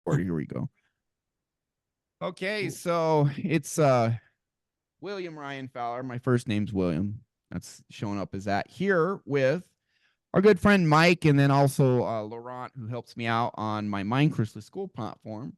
record. Here we go. Okay, so it's William Ryan Fowler. My first name's William. That's showing up as that here with our good friend Mike, and then also Laurent, who helps me out on my Mind Crystal School platform.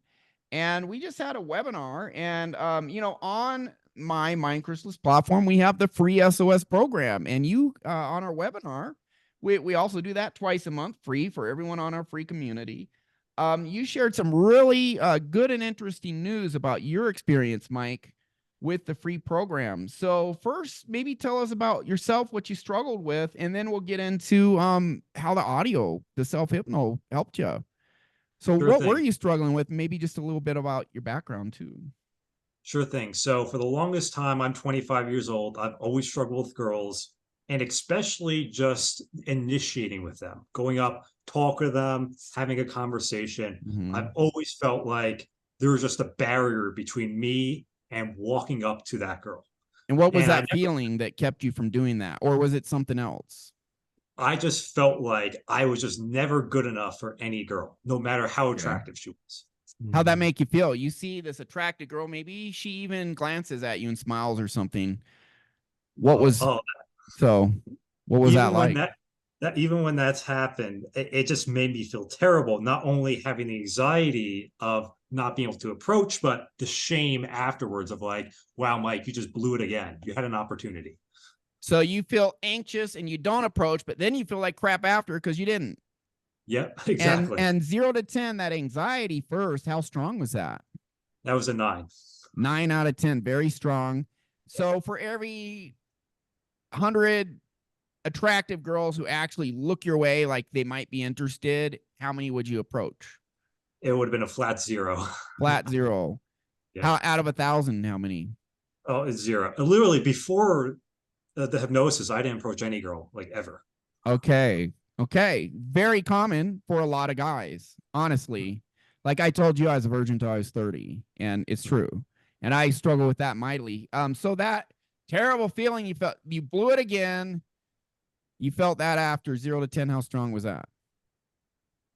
And we just had a webinar, and on my Mind Crystal platform, we have the free SOS program, and you on our webinar, we also do that twice a month, free for everyone on our free community. You shared some really good and interesting news about your experience, Mike, with the free program. So first, maybe tell us about yourself, what you struggled with, and then we'll get into how the audio, the self-hypno helped you. So Sure what thing. were you struggling with? Maybe just a little bit about your background too. Sure thing. So for the longest time, I'm 25 years old. I've always struggled with girls, and especially just initiating with them, going up, talk with them, having a conversation. I've always felt like there was just a barrier between me and walking up to that girl. And what was And that feeling that kept you from doing that? Or was it something else? I just felt like I was just never good enough for any girl, no matter how attractive she was. How'd that make you feel? You see this attractive girl, maybe she even glances at you and smiles or something. What was Oh, so what was that even when like? even when that's happened, it just made me feel terrible. Not only having the anxiety of not being able to approach, but the shame afterwards of like, wow, Mike, you just blew it again. You had an opportunity. So you feel anxious and you don't approach, but then you feel like crap after because you didn't. Yep, And exactly. and 0 to 10, that anxiety first, how strong was that? That was a 9. 9 out of 10, very strong. So for every 100 attractive girls who actually look your way like they might be interested, how many would you approach? It would have been a flat 0. Flat 0. Yeah. How out of 1,000, how many? Oh, it's 0. Literally before the hypnosis, I didn't approach any girl like ever. Okay. Okay. Very common for a lot of guys, honestly. Like I told you, I was a virgin until I was 30, and it's true. And I struggle with that mightily. So that terrible feeling you felt, you blew it again. You felt that after 0 to 10. How strong was that?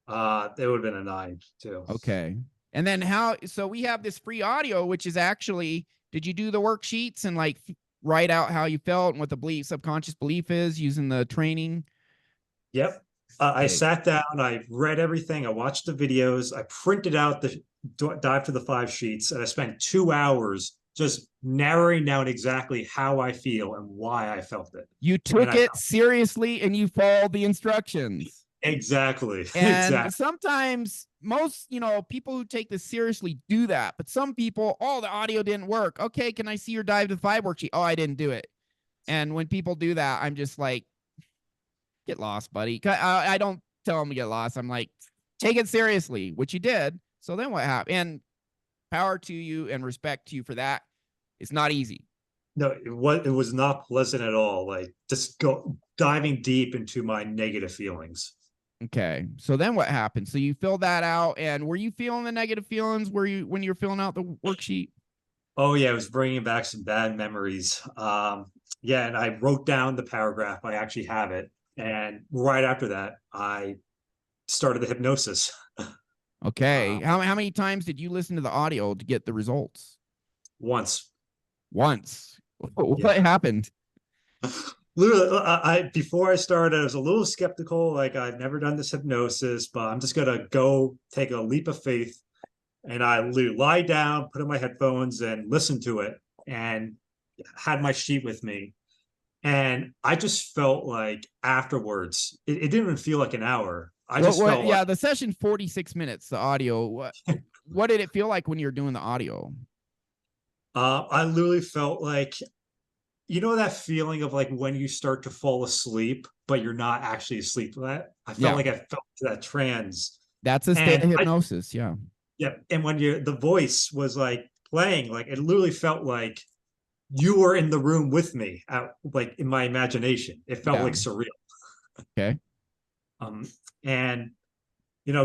It would have been a 9 too. Okay. And then so we have this free audio, which is actually, did you do the worksheets and like write out how you felt and what the subconscious belief is using the training? Yep. I sat down, I read everything, I watched the videos, I printed out the dive to the 5 sheets, and I spent 2 hours just narrowing down exactly how I feel and why I felt it. You took it seriously and you followed the instructions. Exactly. And Exactly. sometimes most, people who take this seriously do that. But some people, oh, the audio didn't work. Okay, can I see your dive to 5 worksheet? Oh, I didn't do it. And when people do that, I'm just like, get lost, buddy. I don't tell them to get lost. I'm like, take it seriously, which you did. So then what happened? And power to you and respect to you for that. It's not easy. No, it was not pleasant at all. Like just diving deep into my negative feelings. Okay. So then what happened? So you filled that out, and were you feeling the negative feelings when you were filling out the worksheet? Oh yeah, it was bringing back some bad memories. Yeah, and I wrote down the paragraph. I actually have it. And right after that, I started the hypnosis. Okay. How many times did you listen to the audio to get the results? Once. Once. What Yeah. happened? Literally, I before I started, I was a little skeptical. Like I've never done this hypnosis, but I'm just gonna go take a leap of faith. And I lie down, put in my headphones, and listen to it, and had my sheet with me. And I just felt like afterwards, it didn't even feel like an hour. I just felt like Yeah, the session 46 minutes, the audio. What did it feel like when you were doing the audio? I literally felt like that feeling of like when you start to fall asleep, but you're not actually asleep. That I felt Yeah. like I felt that trance. That's a state And of hypnosis. Yeah. yeah, and when the voice was like playing, like it literally felt like you were in the room with me, like in my imagination. It felt Yeah. like surreal. Okay. Um, and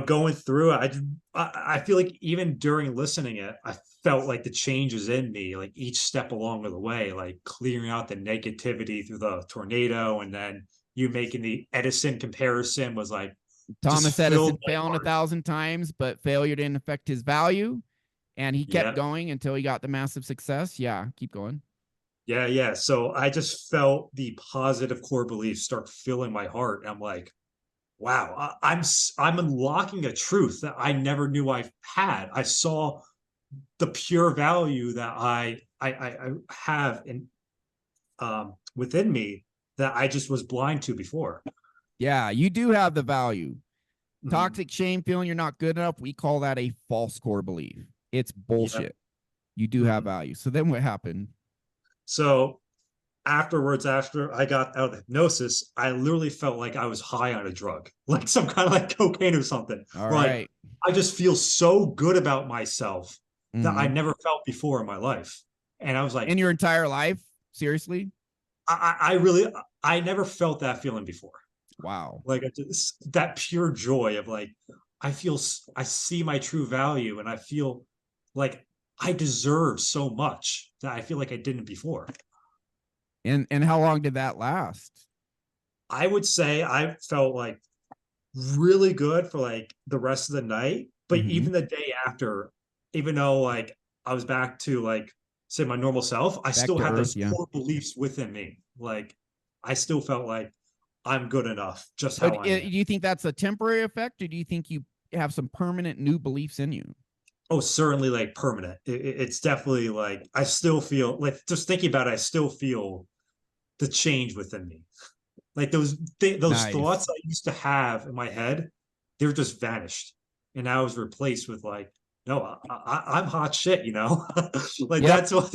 going through it, I feel like even during listening it, I felt like the changes in me, like each step along the way, like clearing out the negativity through the tornado, and then you making the Edison comparison was like, just Thomas filled Edison my failed a heart. thousand times, but failure didn't affect his value. And he kept Yeah. going until he got the massive success. Yeah, keep going. Yeah, yeah. So I just felt the positive core beliefs start filling my heart. And I'm like, wow, I'm unlocking a truth that I never knew I had. I saw the pure value that I have in within me that I just was blind to before. Yeah, you do have the value. Mhm. Toxic shame, feeling you're not good enough, we call that a false core belief. It's Yeah. bullshit. You do have Mhm. value. So then what happened? So afterwards, after I got out of hypnosis, I literally felt like I was high on a drug, like some kind of like cocaine or something. All Where like right. I just feel so good about myself that I Mm-hmm. never felt before in my life. And I was In like, your entire life? Seriously? I really, I never felt that feeling before. Wow. Like that pure joy of like, I see my true value and I feel like I deserve so much that I feel like I didn't before. And how long did that last? I would say I felt like really good for like the rest of the night. But Mm-hmm. even the day after, even though like I was back to like say my normal self, I Back still to had earth, those yeah. core beliefs within me. Like I still felt like I'm good enough just So how do I am. you think that's a temporary effect, or do you think you have some permanent new beliefs in you? Oh, certainly like permanent. It's definitely like I still feel like just thinking about it, I still feel the change within me. Like those Nice. thoughts I used to have in my head, they're just vanished, and I was replaced with like, no, I'm hot shit, you know. Like Yep. that's what.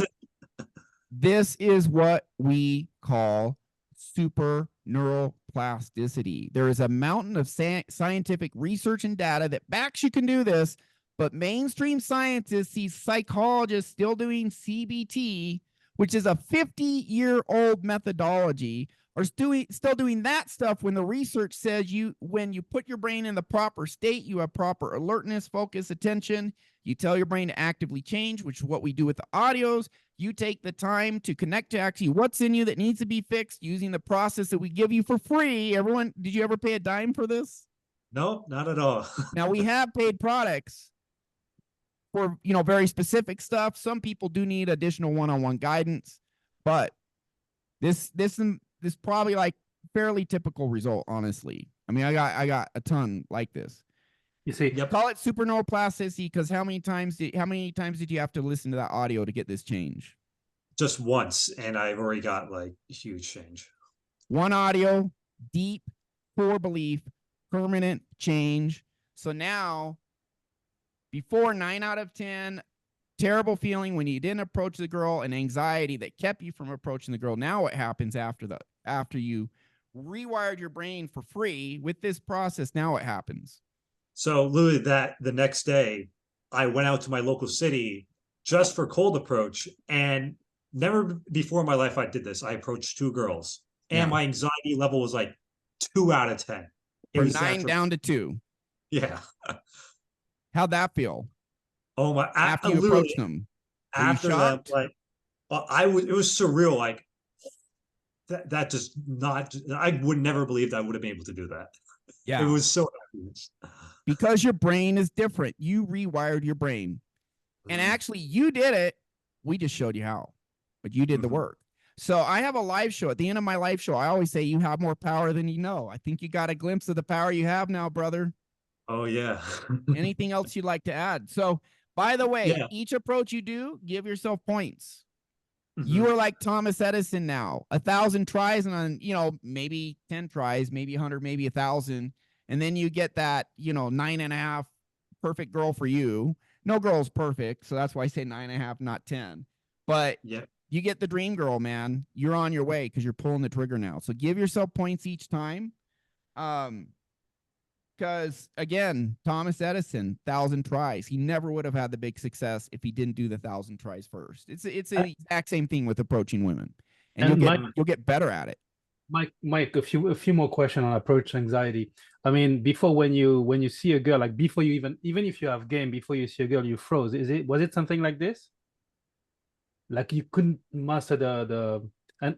This is what we call super neuroplasticity. There is a mountain of scientific research and data that backs you can do this, but mainstream scientists see psychologists still doing CBT, which is a 50-year-old methodology, are still doing that stuff when the research says when you put your brain in the proper state, you have proper alertness, focus, attention. You tell your brain to actively change, which is what we do with the audios. You take the time to connect to actually what's in you that needs to be fixed using the process that we give you for free. Everyone, did you ever pay a dime for this? No, not at all. Now we have paid products for very specific stuff. Some people do need additional one-on-one guidance, but this probably like fairly typical result, honestly. I mean, I got a ton like this. You see, Yep, Call it super neuroplasticity because how many times did you have to listen to that audio to get this change? just once, and I've already got like huge change. One audio, deep, core belief, permanent change. So now, before 9 out of 10, terrible feeling when you didn't approach the girl and anxiety that kept you from approaching the girl. Now what happens after you rewired your brain for free with this process? Now what happens? So literally that the next day, I went out to my local city just for cold approach, and never before in my life I did this. I approached two girls, and Yeah. my anxiety level was like 2 out of 10. It From was that 9 down to 2. yeah. How'd that feel Oh my! after you approached Literally them? Were you after them, shocked? like I was. It was surreal. Like that just not. I would never believed I would have been able to do that. It Yeah. was so. Because your brain is different. You rewired your brain. And Mhm, actually, you did it. We just showed you how, but you did the mhm. work. So I have a live show. At the end of my live show, I always say you have more power than you know. I think you got a glimpse of the power you have now, brother. Oh yeah, Anything else you'd like to add? So, by the way, yeah. each approach you do, give yourself points. You Mhm. are like Thomas Edison now, 1,000 tries, and on maybe 10 tries, maybe 100, maybe 1,000, and then you get that 9.5 perfect girl for you. No girl's perfect, so that's why I say 9.5, not 10. But Yeah. you get the dream girl, man. You're on your way because you're pulling the trigger now. So give yourself points each time. Um, because again, Thomas Edison, 1,000 tries. He never would have had the big success if he didn't do the 1,000 tries first. It's the exact same thing with approaching women, and and Mike, you'll get better at it. Mike, a few more questions on approach anxiety. I mean, before when you see a girl, like before you even if you have game, before you see a girl, you froze. Was it something like this? Like you couldn't master the and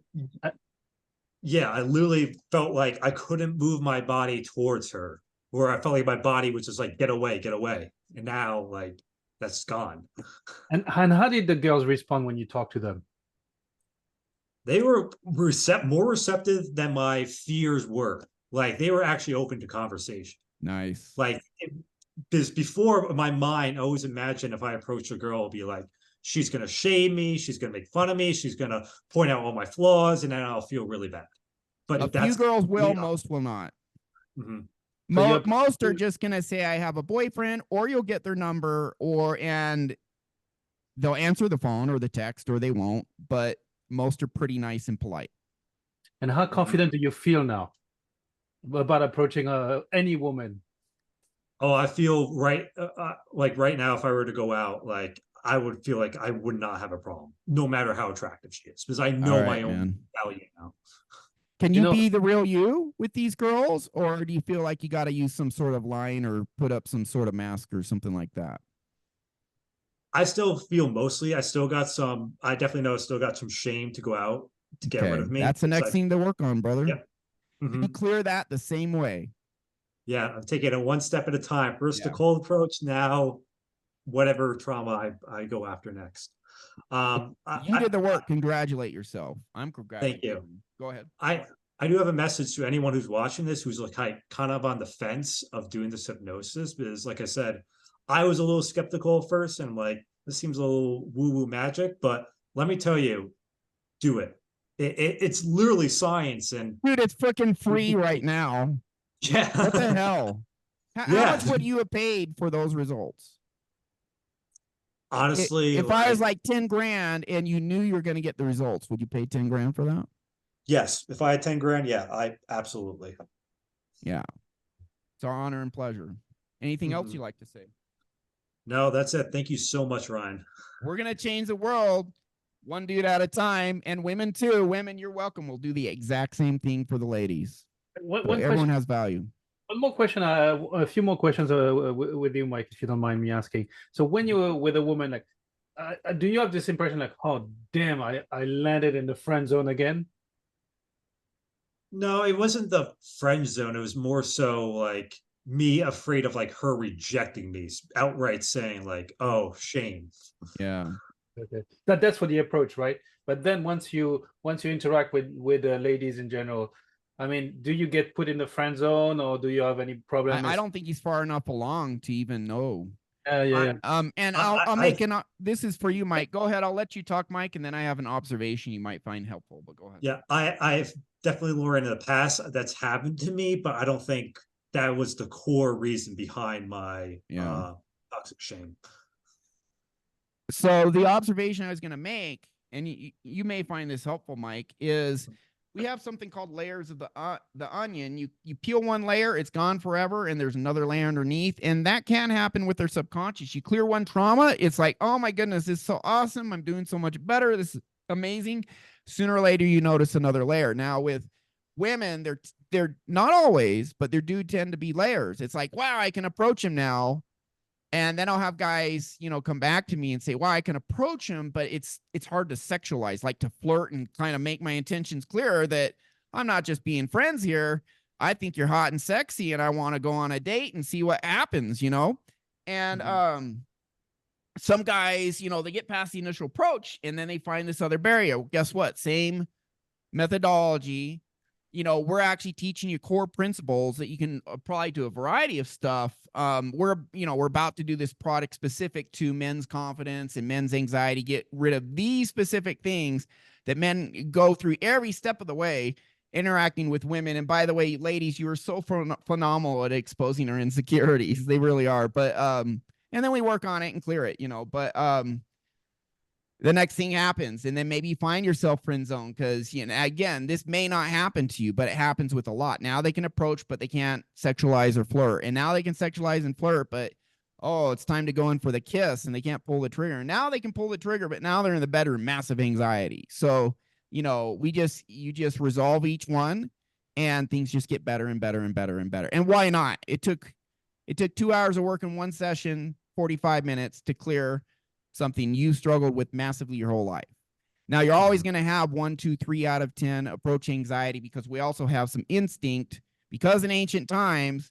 Yeah, I literally felt like I couldn't move my body towards her. where I felt like my body was just like, get away, get away. And now like that's gone. And how did the girls respond when you talked to them? They were more receptive than my fears were. Like they were actually open to conversation. Nice. Like because before my mind always imagined if I approach a girl, it'll be like, she's gonna shame me, she's gonna make fun of me, she's gonna point out all my flaws, and then I'll feel really bad. But A if few that's girls will, most will not. Mhm. So Most are just gonna say I have a boyfriend, or you'll get their number, and they'll answer the phone or the text, or they won't. But most are pretty nice and polite. And how confident do you feel now about approaching any woman? Oh, I feel like right now, if I were to go out, like I would feel like I would not have a problem, no matter how attractive she is, because I All know right, my own man. value now. Can You you know, be the real you with these girls, or do you feel like you got to use some sort of line or put up some sort of mask or something like that? I still feel mostly, I definitely know I still got some shame to go out to get rid Okay, of me. that's the It's next like, thing to work on, brother. yeah, You mhm. clear that the same way. Yeah, I'm taking it one step at a time. First the Yeah. cold approach, now whatever trauma I go after next. You did the work. Congratulate yourself. I'm Thank congratulating you. you. Go ahead. I do have a message to anyone who's watching this who's like kind of on the fence of doing this hypnosis because, like I said, I was a little skeptical at first and I'm like, this seems a little woo-woo magic, but let me tell you, do it. It's literally science and Dude, it's freaking free right now. What the yeah, hell? How yeah. much would you have paid for those results? Honestly, If I was like like 10 grand and you knew you were going to get the results, would you pay 10 grand for that? yes, if I had 10 grand, yeah, I absolutely. Yeah. It's our honor and pleasure. Anything else you like to say? No, that's it. Thank you so much, Ryan. We're going to change the world one dude at a time, and women too. Women, you're welcome. We'll do the exact same thing for the ladies. One Everyone question. has value. One more question. A few more questions with you, Mike, if you don't mind me asking. So when you're with a woman, like, do you have this impression like, oh damn, I landed in the friend zone again? No, it wasn't the friend zone. It was more so like me afraid of like her rejecting me, outright saying like, "Oh, shame." Yeah. Okay. That's for the approach, right? But then once you interact with ladies in general, I mean, do you get put in the friend zone or do you have any problem? I don't think he's far enough along to even know. Yeah, I, yeah. And I, I'll I, make an. This is for you, Mike. Go ahead. I'll let you talk, Mike, and then I have an observation you might find helpful. But go ahead. yeah, I've definitely learned in the past that's happened to me, but I don't think that was the core reason behind my Yeah. toxic shame. So the observation I was going to make, and you may find this helpful, Mike, is we have something called layers of the onion. You peel one layer, it's gone forever, and there's another layer underneath, and that can happen with their subconscious. You clear one trauma, it's like, oh my goodness, this is so awesome. I'm doing so much better. This is amazing. Sooner or later, you notice another layer. Now with women, they're not always, but there do tend to be layers. It's like, wow, I can approach him now. And then I'll have guys, come back to me and say, "Well, I can approach him, but it's hard to sexualize, like to flirt and kind of make my intentions clearer that I'm not just being friends here. I think you're hot and sexy, and I want to go on a date and see what happens." And some guys, they get past the initial approach, and then they find this other barrier. Well, guess what? Same methodology. We're actually teaching you core principles that you can apply to a variety of stuff. We're about to do this product specific to men's confidence and men's anxiety, get rid of these specific things that men go through every step of the way interacting with women. And by the way, ladies, you are so phenomenal at exposing our insecurities. They really are. But, and then we work on it and clear it, but, the next thing happens, and then maybe you find yourself friend zone because again, this may not happen to you, but it happens with a lot. Now they can approach, but they can't sexualize or flirt, and now they can sexualize and flirt, but it's time to go in for the kiss, and they can't pull the trigger. And now they can pull the trigger, but now they're in the bedroom, massive anxiety. So you just resolve each one, and things just get better and better and better and better. And why not? It took 2 hours of work in one session, 45 minutes to clear something you struggled with massively your whole life. Now, you're always going to have 1, 2, 3 out of 10 approach anxiety because we also have some instinct because in ancient times,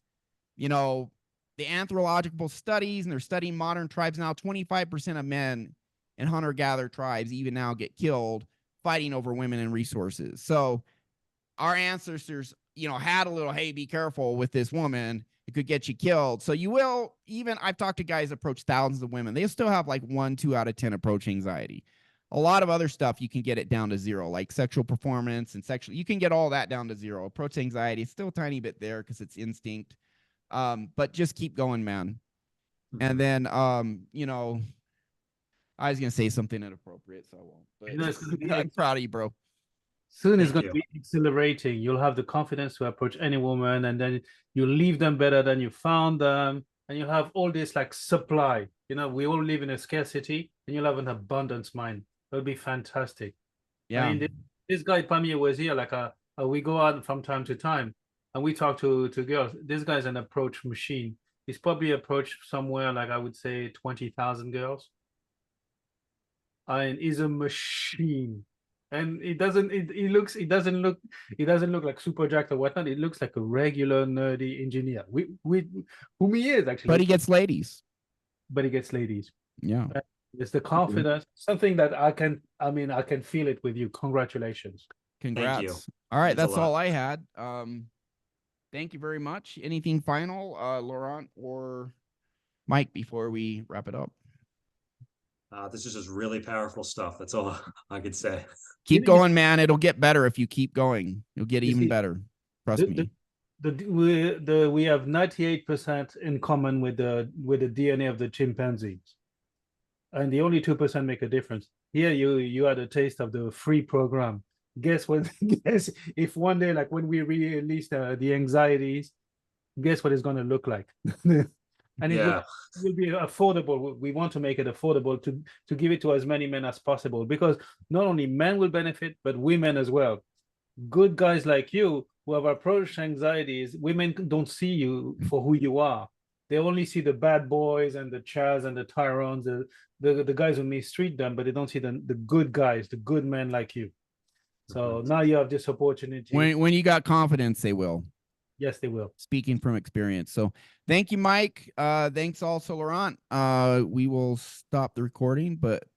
you know, the anthropological studies, and they're studying modern tribes now. 25% of men in hunter-gatherer tribes even now get killed fighting over women and resources. So our ancestors, you know, had a little, hey, be careful with this woman. It could get you killed. So you will, even I've talked to guys approach thousands of women. They still have like 1, 2 out of 10 approach anxiety. A lot of other stuff, you can get it down to 0, like sexual performance and sexual. You can get all that down to 0. Approach anxiety is still a tiny bit there because it's instinct. But just keep going, man. And then, you know, I was going to say something inappropriate, so I won't. But You know, it's gonna be I'm proud of you, bro. soon it's Thank going to you. be exhilarating. You'll have the confidence to approach any woman, and then you leave them better than you found them, and you have all this like supply. You know, we all live in a scarcity, and you'll have an abundance mind. It'll be fantastic. I Yeah. mean, this guy Pamir was here. Like, we go out from time to time, and we talk to girls. This guy's an approach machine. He's probably approached somewhere like I would say 20,000 girls. I mean, he's a machine, and it doesn't. It doesn't look. He doesn't look like super jacked or whatnot. It looks like a regular nerdy engineer. Whom he is actually. But he gets ladies. But he gets ladies. Yeah. It's the confidence, something that I can. I mean, I can feel it with you. Congratulations. Congrats. Thank you. All right, Means a that's all lot. I had. Thank you very much. Anything final, Laurent or Mike, before we wrap it up? This is just really powerful stuff. That's all I could say. Keep going, man. It'll get better if you keep going. You'll get even better. Trust me. We have 98% in common with the DNA of the chimpanzees, and the only 2% make a difference. Here, you had a taste of the free program. Guess what? Guess if one day, like when we release the anxieties, guess what it's going to look like. And it will be affordable. We want to make it affordable to give it to as many men as possible, because not only men will benefit, but women as well. Good guys like you who have approached anxieties, women don't see you for who you are. They only see the bad boys and the Chaz and the Tyrons, the guys who mistreat them, but they don't see the good guys, the good men like you. So now you have this opportunity. When you got confidence, they will. Yes, they will. Speaking from experience. So thank you, Mike. Thanks also, Laurent. We will stop the recording, but